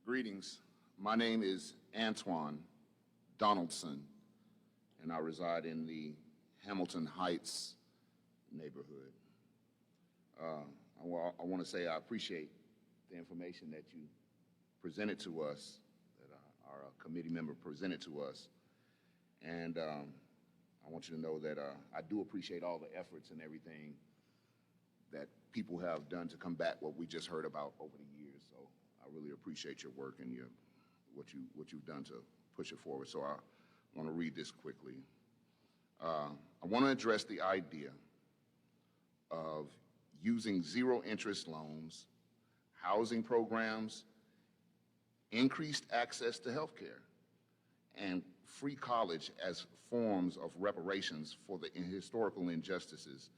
Greetings. My name is Antoine Donaldson, and I reside in the Hamilton Heights neighborhood. I want to say I appreciate the information that you presented to us, that our committee member presented to us. And I want you to know that I do appreciate all the efforts and everything that people have done to combat what we just heard about over the years. So I really appreciate your work and what you've done to push it forward. So I want to read this quickly. I want to address the idea of using zero interest loans, housing programs, increased access to health care, and free college as forms of reparations for the historical injustices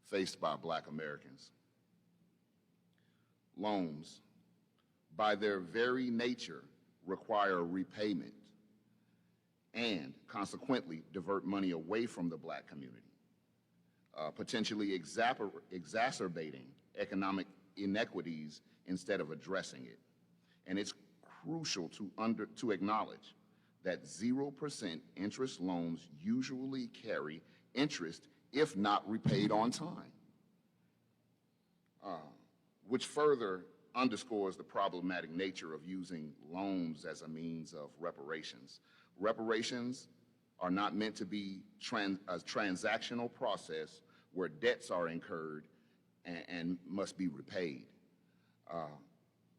faced by Black Americans. Loans, by their very nature, require repayment and consequently divert money away from the Black community, potentially exacerbating economic inequities instead of addressing it. And it's crucial to acknowledge that 0% interest loans usually carry interest if not repaid on time, which further underscores the problematic nature of using loans as a means of reparations. Reparations are not meant to be a transactional process where debts are incurred and must be repaid.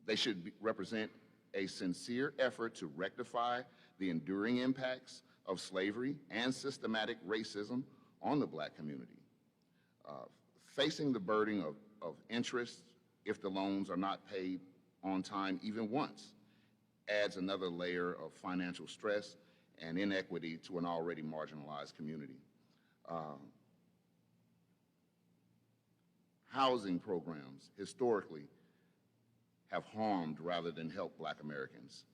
They should represent a sincere effort to rectify the enduring impacts of slavery and systematic racism on the Black community. Facing the burden of interest if the loans are not paid on time even once adds another layer of financial stress and inequity to an already marginalized community. Housing programs historically have harmed rather than helped Black Americans,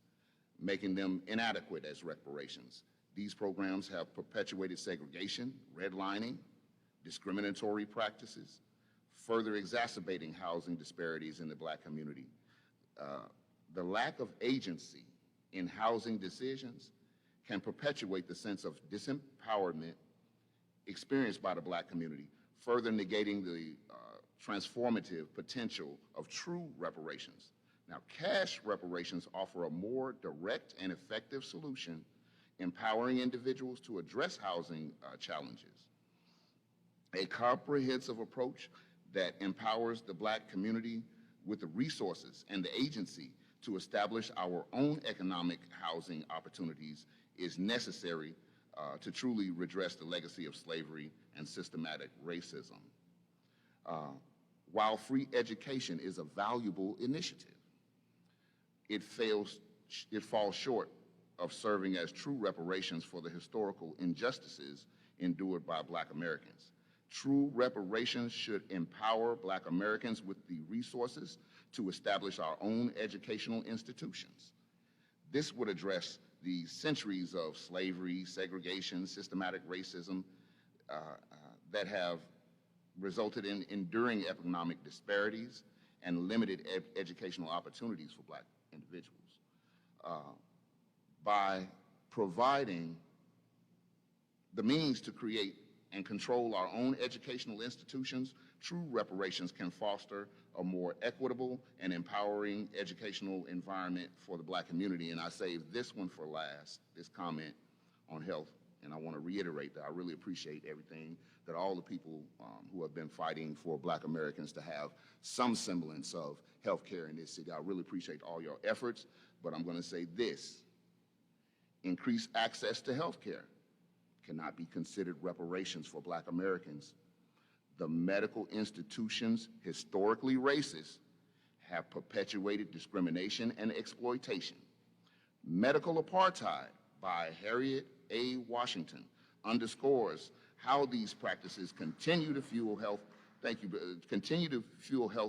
making them inadequate as reparations. These programs have perpetuated segregation, redlining, discriminatory practices, further exacerbating housing disparities in the Black community. The lack of agency in housing decisions can perpetuate the sense of disempowerment experienced by the Black community, further negating the transformative potential of true reparations. Now, cash reparations offer a more direct and effective solution, empowering individuals to address housing challenges. A comprehensive approach that empowers the Black community with the resources and the agency to establish our own economic housing opportunities is necessary to truly redress the legacy of slavery and systematic racism. While free education is a valuable initiative, it falls short of serving as true reparations for the historical injustices endured by Black Americans. True reparations should empower Black Americans with the resources to establish our own educational institutions. This would address the centuries of slavery, segregation, systematic racism that have resulted in enduring economic disparities and limited educational opportunities for Black individuals. By providing the means to create and control our own educational institutions, true reparations can foster a more equitable and empowering educational environment for the Black community. And I saved this one for last, this comment on health. And I want to reiterate that I really appreciate everything that all the people who have been fighting for Black Americans to have some semblance of health care in this city. I really appreciate all your efforts, but I'm going to say this: increased access to health care cannot be considered reparations for Black Americans. The medical institutions, historically racist, have perpetuated discrimination and exploitation. Medical Apartheid by Harriet A. Washington underscores how these practices continue to fuel health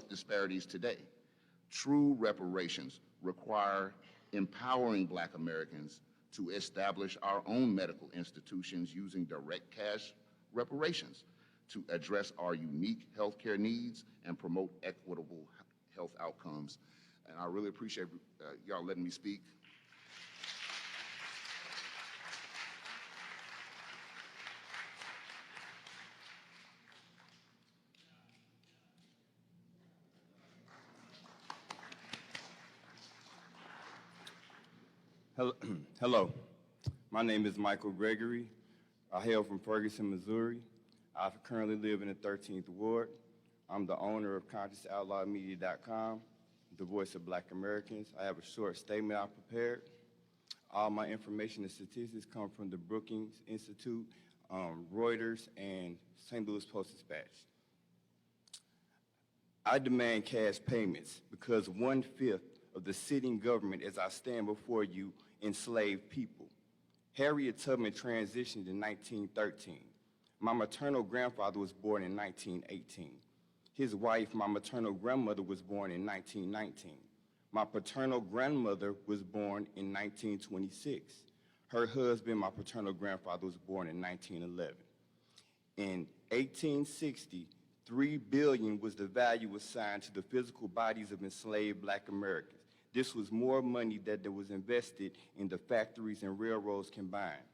disparities today. True reparations require empowering Black Americans to establish our own medical institutions using direct cash reparations to address our unique healthcare needs and promote equitable health outcomes. and I really appreciate y'all letting me speak. Hello, my name is Michael Gregory. I hail from Ferguson, Missouri. I currently live in the 13th Ward. I'm the owner of ConsciousOutlawMedia.com, the voice of Black Americans. I have a short statement I prepared. All my information and statistics come from the Brookings Institute, Reuters, and St. Louis Post-Dispatch. I demand cash payments because 1/5 of the sitting government as I stand before you enslaved people. Harriet Tubman transitioned in 1913. My maternal grandfather was born in 1918. His wife, my maternal grandmother, was born in 1919. My paternal grandmother was born in 1926. Her husband, my paternal grandfather, was born in 1911. In 1860, $3 billion was the value assigned to the physical bodies of enslaved Black Americans. This was more money that was invested in the factories and railroads combined.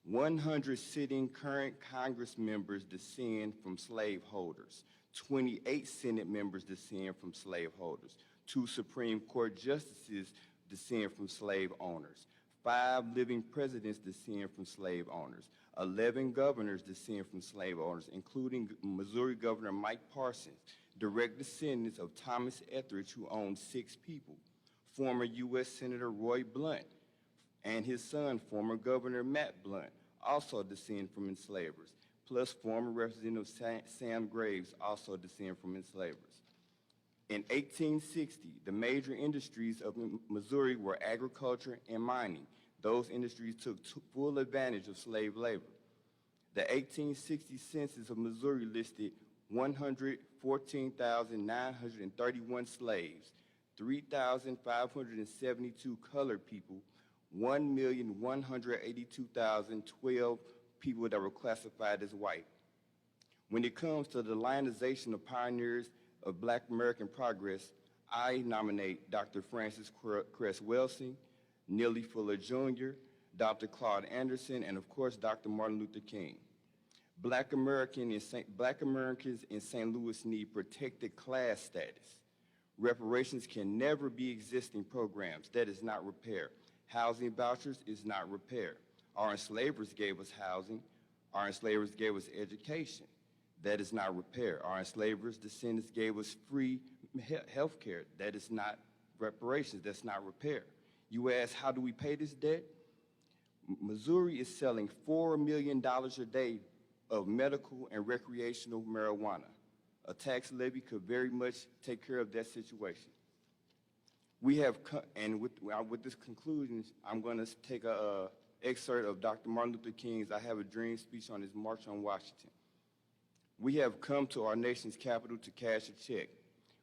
100 sitting current Congress members descend from slaveholders. 28 Senate members descend from slaveholders. 2 Supreme Court justices descend from slave owners. 5 living presidents descend from slave owners. 11 governors descend from slave owners, including Missouri Governor Mike Parsons, direct descendants of Thomas Etheridge, who owned 6 people. Former U.S. Senator Roy Blunt and his son, former Governor Matt Blunt, also descend from enslavers, plus former Representative Sam Graves also descend from enslavers. In 1860, the major industries of Missouri were agriculture and mining. Those industries took full advantage of slave labor. The 1860 census of Missouri listed 114,931 slaves, 3,572 colored people, 1,182,012 people that were classified as white. When it comes to the lionization of pioneers of Black American progress, I nominate Dr. Francis Cress Welsing, Neely Fuller Jr., Dr. Claude Anderson, and of course, Dr. Martin Luther King. Black Americans in St. Louis need protected class status. Reparations can never be existing programs. That is not repair. Housing vouchers is not repair. Our enslavers gave us housing. Our enslavers gave us education. That is not repair. Our enslavers' descendants gave us free health care. That is not reparations. That's not repair. You ask, how do we pay this debt? Missouri is selling $4 million a day of medical and recreational marijuana. A tax levy could very much take care of that situation. We have, and with this conclusion, I'm going to take an excerpt of Dr. Martin Luther King's I Have a Dream speech on his March on Washington. We have come to our nation's capital to cash a check.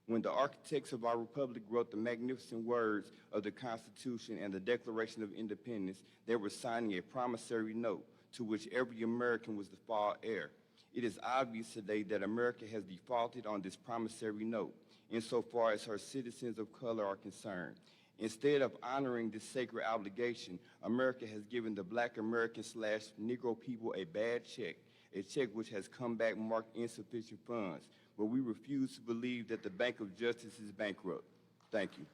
When the architects of our republic wrote the magnificent words of the Constitution and the Declaration of Independence, they were signing a promissory note to which every American was the fall heir. It is obvious today that America has defaulted on this promissory note insofar as her citizens of color are concerned. Instead of honoring this sacred obligation, America has given the Black American/Negro people a bad check, a check which has come back marked insufficient funds, but we refuse to believe that the Bank of Justice is bankrupt. Thank you.